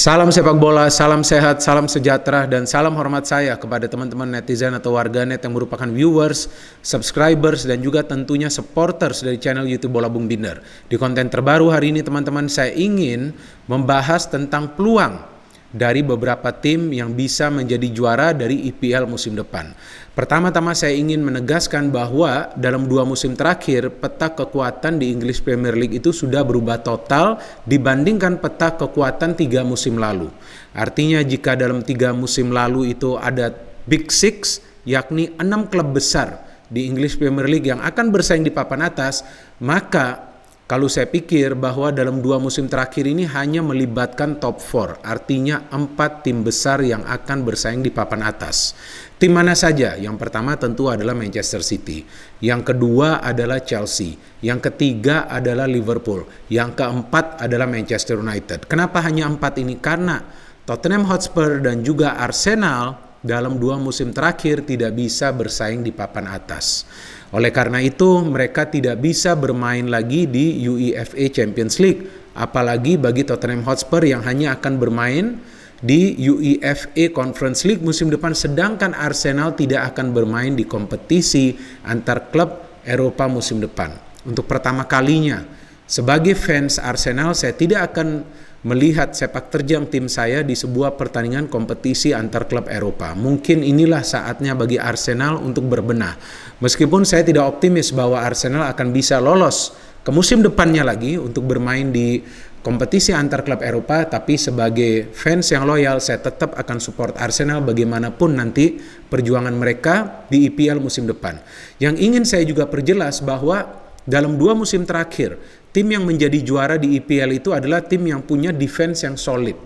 Salam sepak bola, salam sehat, salam sejahtera, dan salam hormat saya kepada teman-teman netizen atau warganet yang merupakan viewers, subscribers, dan juga tentunya supporters dari channel YouTube Bola Bung Binder. Di konten terbaru hari ini teman-teman, saya ingin membahas tentang peluang dari beberapa tim yang bisa menjadi juara dari IPL musim depan. Pertama-tama saya ingin menegaskan bahwa dalam 2 musim terakhir, peta kekuatan di English Premier League itu sudah berubah total dibandingkan peta kekuatan 3 musim lalu. Artinya jika dalam 3 musim lalu itu ada Big Six, yakni 6 klub besar di English Premier League yang akan bersaing di papan atas, maka kalau saya pikir bahwa dalam 2 musim terakhir ini hanya melibatkan top 4, artinya 4 tim besar yang akan bersaing di papan atas. Tim mana saja? Yang pertama tentu adalah Manchester City, yang kedua adalah Chelsea, yang ketiga adalah Liverpool, yang keempat adalah Manchester United. Kenapa hanya 4 ini? Karena Tottenham Hotspur dan juga Arsenal dalam 2 musim terakhir tidak bisa bersaing di papan atas. Oleh karena itu, mereka tidak bisa bermain lagi di UEFA Champions League. Apalagi bagi Tottenham Hotspur yang hanya akan bermain di UEFA Conference League musim depan, sedangkan Arsenal tidak akan bermain di kompetisi antar klub Eropa musim depan. Untuk pertama kalinya, sebagai fans Arsenal, saya tidak akan melihat sepak terjang tim saya di sebuah pertandingan kompetisi antar klub Eropa. Mungkin inilah saatnya bagi Arsenal untuk berbenah. Meskipun saya tidak optimis bahwa Arsenal akan bisa lolos ke musim depannya lagi untuk bermain di kompetisi antar klub Eropa, tapi sebagai fans yang loyal, saya tetap akan support Arsenal bagaimanapun nanti perjuangan mereka di IPL musim depan. Yang ingin saya juga perjelas bahwa dalam 2 musim terakhir, tim yang menjadi juara di IPL itu adalah tim yang punya defense yang solid.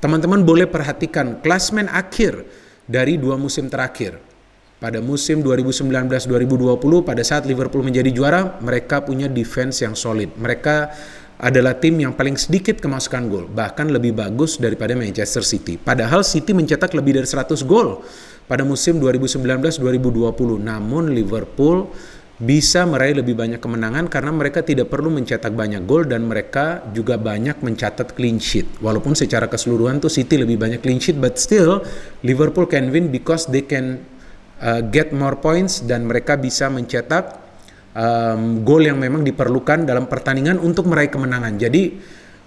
Teman-teman boleh perhatikan klasmen akhir dari 2 musim terakhir. Pada musim 2019-2020, pada saat Liverpool menjadi juara, mereka punya defense yang solid. Mereka adalah tim yang paling sedikit kemasukan gol, bahkan lebih bagus daripada Manchester City. Padahal City mencetak lebih dari 100 gol pada musim 2019-2020. Namun Liverpool bisa meraih lebih banyak kemenangan karena mereka tidak perlu mencetak banyak gol dan mereka juga banyak mencatat clean sheet. Walaupun secara keseluruhan tuh City lebih banyak clean sheet, but still Liverpool can win because they can get more points dan mereka bisa mencetak gol yang memang diperlukan dalam pertandingan untuk meraih kemenangan. Jadi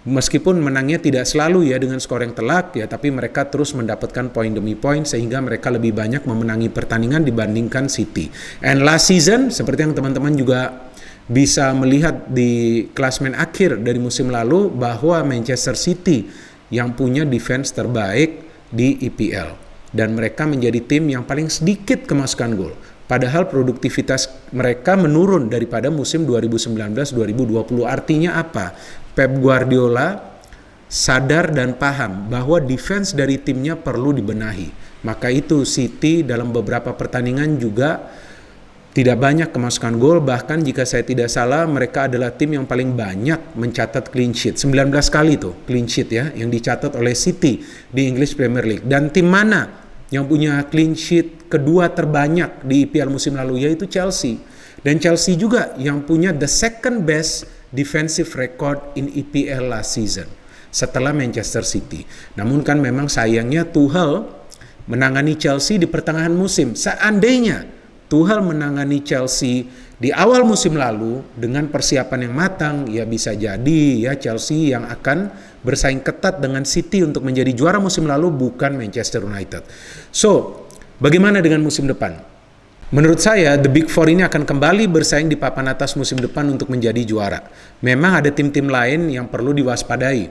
meskipun menangnya tidak selalu ya dengan skor yang telak ya, tapi mereka terus mendapatkan poin demi poin sehingga mereka lebih banyak memenangi pertandingan dibandingkan City. And last season, seperti yang teman-teman juga bisa melihat di klasmen akhir dari musim lalu, bahwa Manchester City yang punya defense terbaik di EPL dan mereka menjadi tim yang paling sedikit kemasukan gol. Padahal produktivitas mereka menurun daripada musim 2019-2020. Artinya apa? Pep Guardiola sadar dan paham bahwa defense dari timnya perlu dibenahi. Maka itu City dalam beberapa pertandingan juga tidak banyak kemasukan gol. Bahkan jika saya tidak salah, mereka adalah tim yang paling banyak mencatat clean sheet. 19 kali tuh clean sheet ya yang dicatat oleh City di English Premier League. Dan tim mana yang punya clean sheet kedua terbanyak di IPL musim lalu, yaitu Chelsea. Dan Chelsea juga yang punya the second best defensive record in EPL last season setelah Manchester City. Namun kan memang sayangnya Tuchel menangani Chelsea di pertengahan musim. Seandainya Tuchel menangani Chelsea di awal musim lalu dengan persiapan yang matang, ya bisa jadi ya Chelsea yang akan bersaing ketat dengan City untuk menjadi juara musim lalu, bukan Manchester United. So, bagaimana dengan musim depan? Menurut saya, The Big Four ini akan kembali bersaing di papan atas musim depan untuk menjadi juara. Memang ada tim-tim lain yang perlu diwaspadai,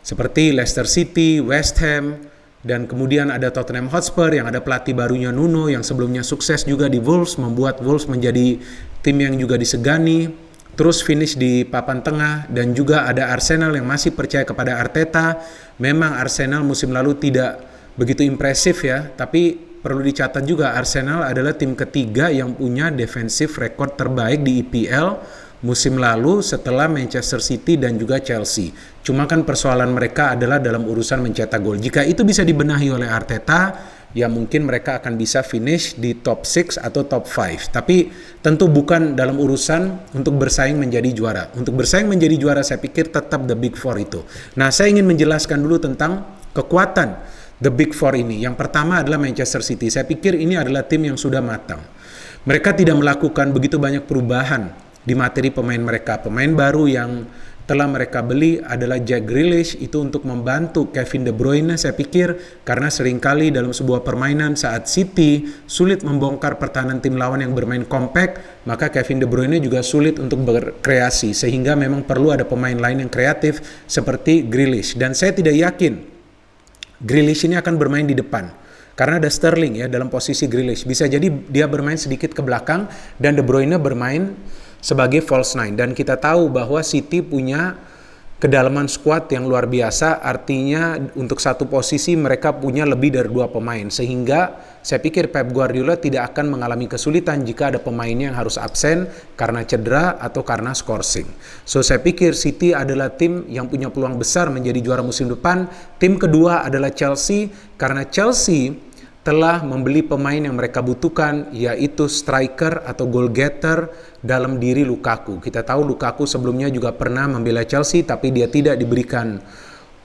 seperti Leicester City, West Ham, dan kemudian ada Tottenham Hotspur yang ada pelatih barunya Nuno yang sebelumnya sukses juga di Wolves, membuat Wolves menjadi tim yang juga disegani, terus finish di papan tengah. Dan juga ada Arsenal yang masih percaya kepada Arteta. Memang Arsenal musim lalu tidak begitu impresif ya, tapi perlu dicatat juga Arsenal adalah tim ketiga yang punya defensive record terbaik di EPL musim lalu setelah Manchester City dan juga Chelsea. Cuma kan persoalan mereka adalah dalam urusan mencetak gol. Jika itu bisa dibenahi oleh Arteta, ya mungkin mereka akan bisa finish di top 6 atau top 5. Tapi tentu bukan dalam urusan untuk bersaing menjadi juara. Untuk bersaing menjadi juara saya pikir tetap the Big Four itu. Nah, saya ingin menjelaskan dulu tentang kekuatan The Big Four ini. Yang pertama adalah Manchester City. Saya pikir ini adalah tim yang sudah matang. Mereka tidak melakukan begitu banyak perubahan di materi pemain mereka. Pemain baru yang telah mereka beli adalah Jack Grealish, itu untuk membantu Kevin De Bruyne saya pikir, karena seringkali dalam sebuah permainan saat City sulit membongkar pertahanan tim lawan yang bermain compact, maka Kevin De Bruyne juga sulit untuk berkreasi, sehingga memang perlu ada pemain lain yang kreatif seperti Grealish. Dan saya tidak yakin Grealish ini akan bermain di depan, karena ada Sterling ya dalam posisi Grealish. Bisa jadi dia bermain sedikit ke belakang dan De Bruyne bermain sebagai false nine. Dan kita tahu bahwa City punya kedalaman squad yang luar biasa, artinya untuk satu posisi mereka punya lebih dari 2 pemain, sehingga saya pikir Pep Guardiola tidak akan mengalami kesulitan jika ada pemainnya yang harus absen karena cedera atau karena skorsing. So saya pikir City adalah tim yang punya peluang besar menjadi juara musim depan. Tim kedua adalah Chelsea, karena Chelsea telah membeli pemain yang mereka butuhkan, yaitu striker atau goal getter dalam diri Lukaku. Kita tahu Lukaku sebelumnya juga pernah membela Chelsea, tapi dia tidak diberikan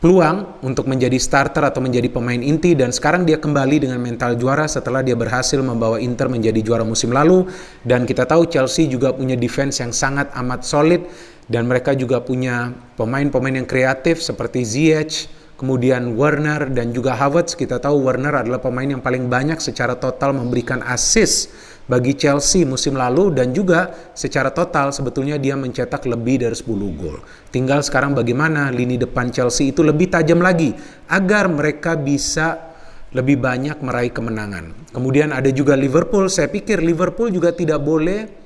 peluang untuk menjadi starter atau menjadi pemain inti, dan sekarang dia kembali dengan mental juara setelah dia berhasil membawa Inter menjadi juara musim lalu. Dan kita tahu Chelsea juga punya defense yang sangat amat solid, dan mereka juga punya pemain-pemain yang kreatif seperti Ziyech, kemudian Werner dan juga Havertz. Kita tahu Werner adalah pemain yang paling banyak secara total memberikan assist bagi Chelsea musim lalu, dan juga secara total sebetulnya dia mencetak lebih dari 10 gol. Tinggal sekarang bagaimana lini depan Chelsea itu lebih tajam lagi agar mereka bisa lebih banyak meraih kemenangan. Kemudian ada juga Liverpool. Saya pikir Liverpool juga tidak boleh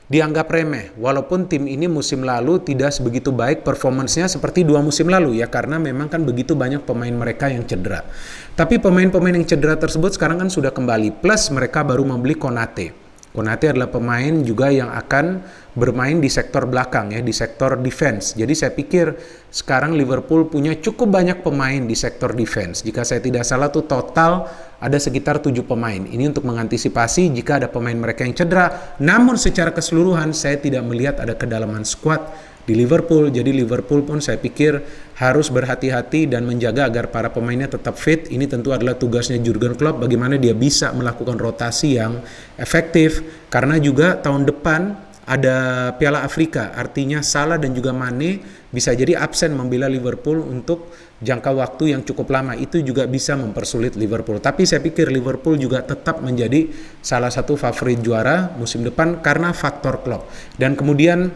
dianggap remeh, walaupun tim ini musim lalu tidak sebegitu baik performancenya seperti 2 musim lalu ya, karena memang kan begitu banyak pemain mereka yang cedera. Tapi pemain-pemain yang cedera tersebut sekarang kan sudah kembali, plus mereka baru membeli Konate. Konate adalah pemain juga yang akan bermain di sektor belakang ya, di sektor defense. Jadi saya pikir sekarang Liverpool punya cukup banyak pemain di sektor defense. Jika saya tidak salah tuh total ada sekitar 7 pemain. Ini untuk mengantisipasi jika ada pemain mereka yang cedera. Namun secara keseluruhan saya tidak melihat ada kedalaman squad di Liverpool. Jadi Liverpool pun saya pikir harus berhati-hati dan menjaga agar para pemainnya tetap fit. Ini tentu adalah tugasnya Jurgen Klopp, bagaimana dia bisa melakukan rotasi yang efektif. Karena juga tahun depan ada Piala Afrika, artinya Salah dan juga Mane bisa jadi absen membela Liverpool untuk jangka waktu yang cukup lama. Itu juga bisa mempersulit Liverpool. Tapi saya pikir Liverpool juga tetap menjadi salah satu favorit juara musim depan karena faktor Klopp. Dan kemudian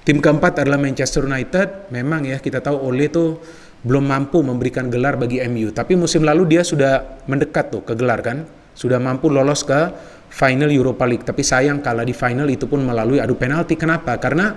tim keempat adalah Manchester United. Memang ya kita tahu Ole tuh belum mampu memberikan gelar bagi MU. Tapi musim lalu dia sudah mendekat tuh ke gelar kan. Sudah mampu lolos ke final Europa League. Tapi sayang kalah di final, itu pun melalui adu penalti. Kenapa? Karena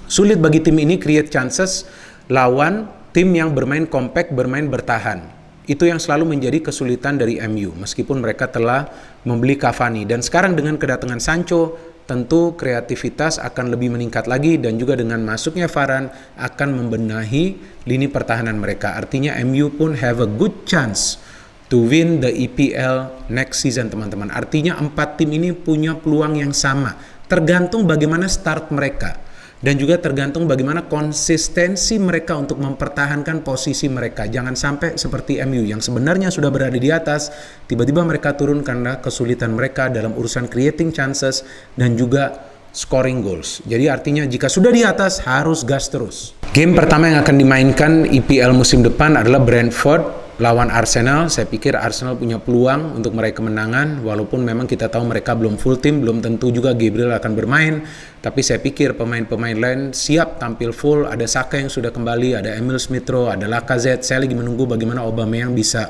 sulit bagi tim ini create chances lawan tim yang bermain compact, bermain bertahan. Itu yang selalu menjadi kesulitan dari MU. Meskipun mereka telah membeli Cavani. Dan sekarang dengan kedatangan Sancho, tentu kreativitas akan lebih meningkat lagi, dan juga dengan masuknya Varane akan membenahi lini pertahanan mereka. Artinya MU pun have a good chance to win the EPL next season, teman-teman. Artinya 4 tim ini punya peluang yang sama. Tergantung bagaimana start mereka. Dan juga tergantung bagaimana konsistensi mereka untuk mempertahankan posisi mereka. Jangan sampai seperti MU yang sebenarnya sudah berada di atas, tiba-tiba mereka turun karena kesulitan mereka dalam urusan creating chances dan juga scoring goals. Jadi artinya jika sudah di atas harus gas terus. Game pertama yang akan dimainkan EPL musim depan adalah Brentford lawan Arsenal. Saya pikir Arsenal punya peluang untuk meraih kemenangan, walaupun memang kita tahu mereka belum full tim, belum tentu juga Gabriel akan bermain. Tapi saya pikir pemain-pemain lain siap tampil full. Ada Saka yang sudah kembali, ada Emil Smith-Rowe, ada Lacazette. Saya lagi menunggu bagaimana Aubameyang bisa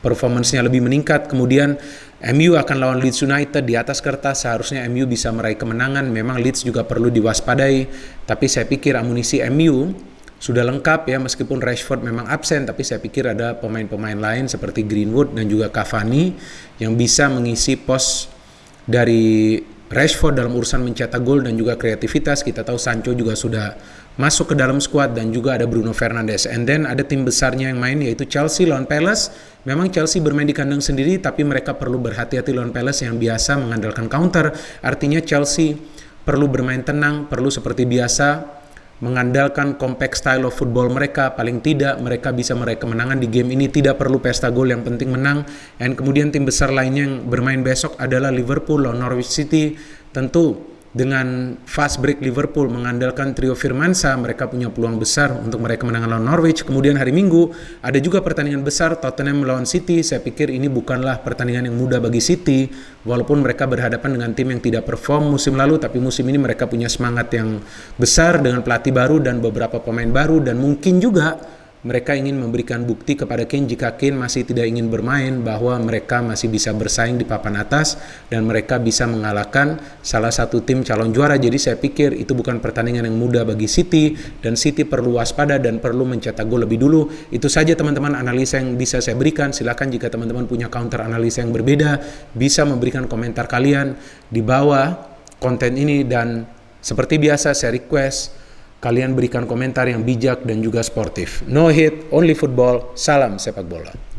performance-nya lebih meningkat. Kemudian MU akan lawan Leeds United. Di atas kertas seharusnya MU bisa meraih kemenangan. Memang Leeds juga perlu diwaspadai, tapi saya pikir amunisi MU sudah lengkap ya, meskipun Rashford memang absen, tapi saya pikir ada pemain-pemain lain seperti Greenwood dan juga Cavani yang bisa mengisi pos dari Rashford dalam urusan mencetak gol dan juga kreativitas. Kita tahu Sancho juga sudah masuk ke dalam skuad, dan juga ada Bruno Fernandes. And then ada tim besarnya yang main, yaitu Chelsea lawan Palace. Memang Chelsea bermain di kandang sendiri, tapi mereka perlu berhati-hati lawan Palace yang biasa mengandalkan counter. Artinya Chelsea perlu bermain tenang, perlu seperti biasa mengandalkan compact style of football mereka. Paling tidak mereka bisa meraih kemenangan di game ini, tidak perlu pesta gol, yang penting menang. Dan kemudian tim besar lainnya yang bermain besok adalah Liverpool lawan Norwich City. Tentu dengan fast break Liverpool mengandalkan trio Firmansyah, mereka punya peluang besar untuk meraih kemenangan lawan Norwich. Kemudian hari Minggu ada juga pertandingan besar Tottenham melawan City. Saya pikir ini bukanlah pertandingan yang mudah bagi City, walaupun mereka berhadapan dengan tim yang tidak perform musim lalu, tapi musim ini mereka punya semangat yang besar dengan pelatih baru dan beberapa pemain baru, dan mungkin juga mereka ingin memberikan bukti kepada Kane jika Kane masih tidak ingin bermain, bahwa mereka masih bisa bersaing di papan atas dan mereka bisa mengalahkan salah satu tim calon juara. Jadi saya pikir itu bukan pertandingan yang mudah bagi City, dan City perlu waspada dan perlu mencetak gol lebih dulu. Itu saja teman-teman analisa yang bisa saya berikan. Silakan jika teman-teman punya counter analisa yang berbeda, bisa memberikan komentar kalian di bawah konten ini, dan seperti biasa saya request kalian berikan komentar yang bijak dan juga sportif. No hate, only football. Salam sepak bola.